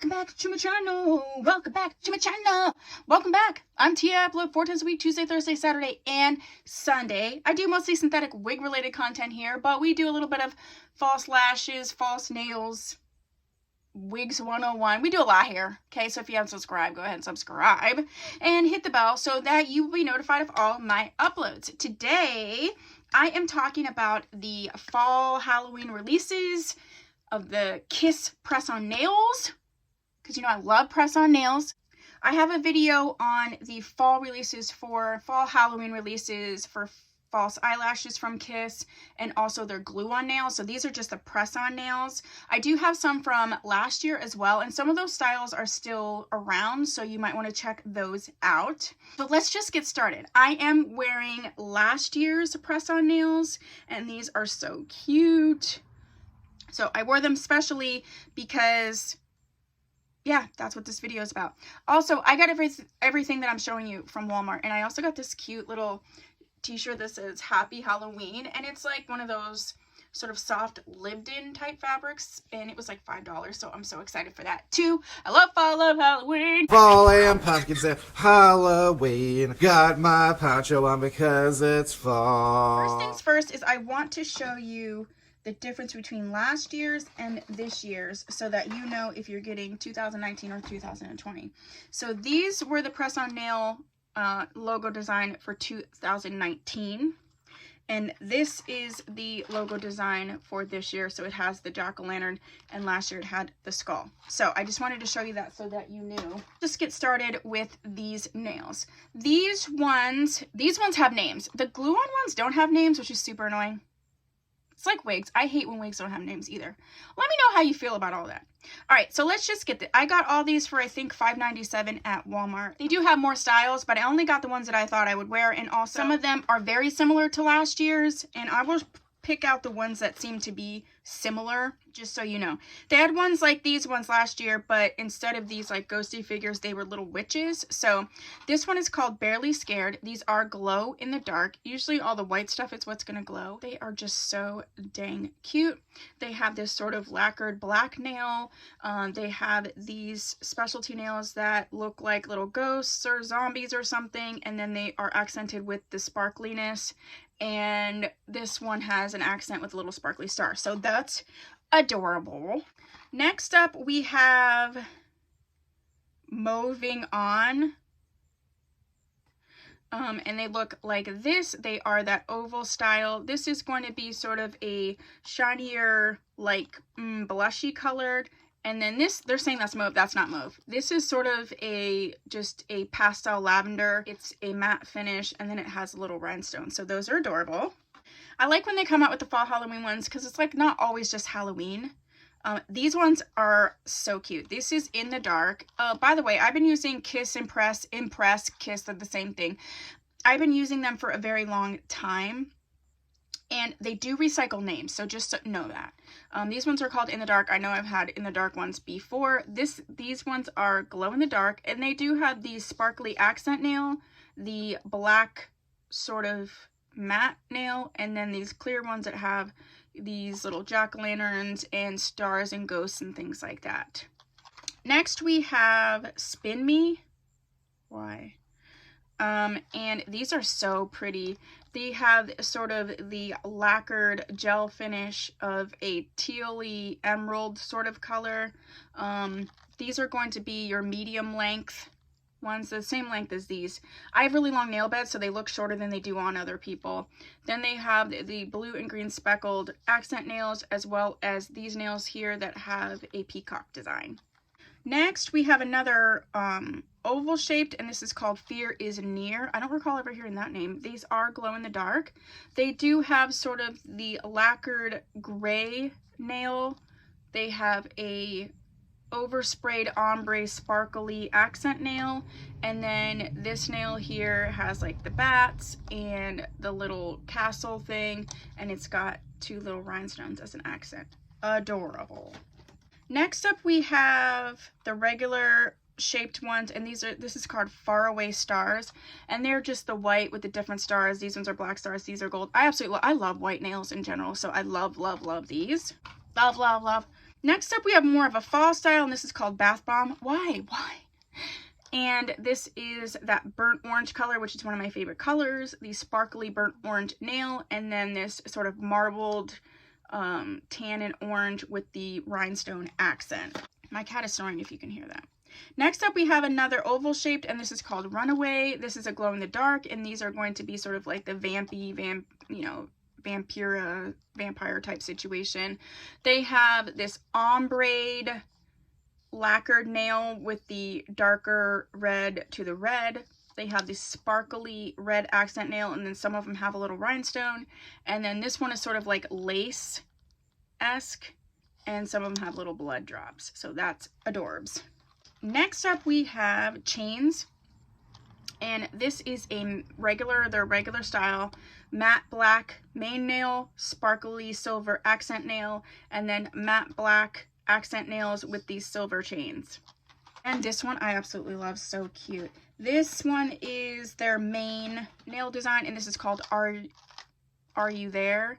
Welcome back to my channel. Welcome back to my channel. Welcome back. I'm Tia. I upload 4 times a week, Tuesday, Thursday, Saturday, and Sunday. I do mostly synthetic wig related content here, but we do a little bit of false lashes, false nails, wigs 101. We do a lot here. Okay, so if you haven't subscribed, go ahead and subscribe and hit the bell so that you will be notified of all my uploads. Today, I am talking about the fall Halloween releases of the Kiss Press-On Nails, because you know I love press-on nails. I have a video on the fall releases for fall Halloween releases for false eyelashes from Kiss and also their glue-on nails. So these are just the press-on nails. I do have some from last year as well, and some of those styles are still around, so you might want to check those out. But let's just get started. I am wearing last year's press-on nails, and these are so cute. So I wore them specially because, yeah, that's what this video is about. Also, I got everything that I'm showing you from Walmart. And I also got this cute little t-shirt that says Happy Halloween. And it's like one of those sort of soft lived-in type fabrics. And it was like $5. So I'm so excited for that too. I love fall, love Halloween. Fall and pumpkins and Halloween. Got my poncho on because it's fall. First things first is I want to show you the difference between last year's and this year's so that you know if you're getting 2019 or 2020. So these were the press-on nail logo design for 2019, and this is the logo design for this year. So it has the jack-o'-lantern, and last year it had the skull. So I just wanted to show you that so that you knew. Just get started with these nails. These ones have names. The glue-on ones don't have names, which is super annoying. It's like wigs. I hate when wigs don't have names either. Let me know how you feel about all that. All right, so let's just get I got all these for, I think, $5.97 at Walmart. They do have more styles, but I only got the ones that I thought I would wear. And also, some of them are very similar to last year's. And I will pick out the ones that seem to be similar, just so you know. They had ones like these ones last year, but instead of these like ghosty figures, they were little witches. So this one is called Barely Scared. These are glow in the dark. Usually all the white stuff is what's gonna glow. They are just so dang cute. They have this sort of lacquered black nail. They have these specialty nails that look like little ghosts or zombies or something, and then they are accented with the sparkliness. And this one has an accent with a little sparkly star. So that's adorable. Next up, we have Moving On. And they look like this. They are that oval style. This is going to be sort of a shinier, like blushy colored. And then this, they're saying that's mauve. That's not mauve. This is sort of just a pastel lavender. It's a matte finish, and then it has a little rhinestone. So those are adorable. I like when they come out with the fall Halloween ones because it's like not always just Halloween. These ones are so cute. This is in the dark. By the way, I've been using Kiss Impress, Kiss, they're the same thing. I've been using them for a very long time. And they do recycle names, so just know that. These ones are called In the Dark. I know I've had In the Dark ones before. These ones are glow in the dark, and they do have the sparkly accent nail, the black sort of matte nail, and then these clear ones that have these little jack-o'-lanterns and stars and ghosts and things like that. Next we have Spin Me. Why? And these are so pretty. They have sort of the lacquered gel finish of a tealy emerald sort of color. These are going to be your medium length ones, the same length as these. I have really long nail beds, so they look shorter than they do on other people. Then they have the blue and green speckled accent nails, as well as these nails here that have a peacock design. Next, we have another oval shaped, and this is called Fear is Near. I don't recall ever hearing that name. These are glow in the dark. They do have sort of the lacquered gray nail. They have a oversprayed ombre sparkly accent nail, and then this nail here has like the bats and the little castle thing, and it's got 2 little rhinestones as an accent. Adorable. Next up, we have the regular shaped ones, and this is called Faraway Stars, and they're just the white with the different stars. These ones are black stars, these are gold. I love white nails in general, so I love these. Love. Next up, we have more of a fall style, and this is called Bath Bomb. Why? And this is that burnt orange color, which is one of my favorite colors, the sparkly burnt orange nail, and then this sort of marbled tan and orange with the rhinestone accent. My cat is snoring if you can hear that. Next up, we have another oval shaped, and this is called Runaway. This is a glow in the dark, and these are going to be sort of like the vampire type situation. They have this ombre lacquered nail with the darker red to the red. They have this sparkly red accent nail, and then some of them have a little rhinestone. And then this one is sort of like lace-esque, and some of them have little blood drops. So that's adorbs. Next up, we have chains. And this is their regular style, matte black main nail, sparkly silver accent nail, and then matte black accent nails with these silver chains. And this one I absolutely love, so cute. This one is their main nail design, and this is called Are You There?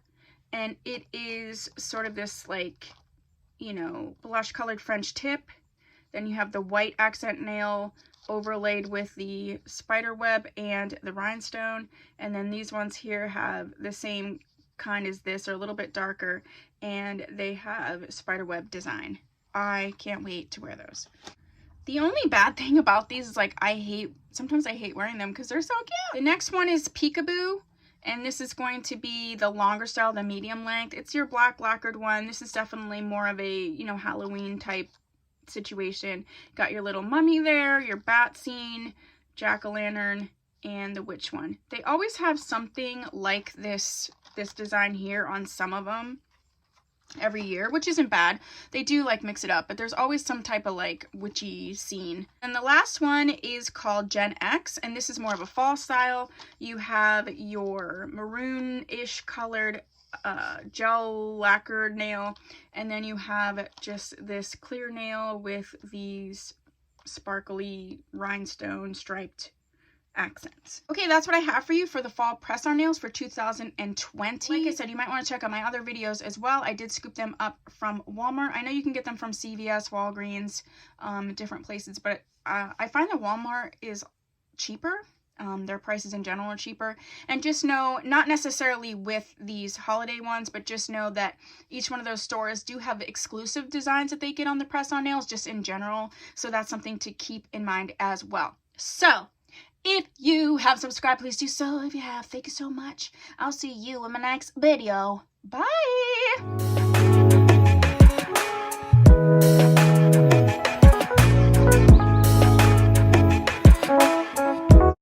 And it is sort of this like, blush colored French tip. Then you have the white accent nail overlaid with the spider web and the rhinestone. And then these ones here have the same kind as this, or a little bit darker, and they have spider web design. I can't wait to wear those. The only bad thing about these is like sometimes I hate wearing them because they're so cute. The next one is Peekaboo, and this is going to be the longer style, the medium length. It's your black lacquered one. This is definitely more of a, Halloween type situation. Got your little mummy there, your bat scene, jack-o'-lantern, and the witch one. They always have something like this design here on some of them every year, which isn't bad. They do like mix it up, but there's always some type of like witchy scene. And the last one is called Gen X, and this is more of a fall style. You have your maroon-ish colored gel lacquered nail, and then you have just this clear nail with these sparkly rhinestone striped accents. Okay, that's what I have for you for the fall press-on nails for 2020. Like I said, you might want to check out my other videos as well. I did scoop them up from Walmart. I know you can get them from CVS, Walgreens, different places, but I find that Walmart is cheaper. Their prices in general are cheaper. And just know, not necessarily with these holiday ones, but just know that each one of those stores do have exclusive designs that they get on the press-on nails, just in general. So that's something to keep in mind as well. So, if you have subscribed, please do so. If you have, thank you so much. I'll see you in my next video. Bye!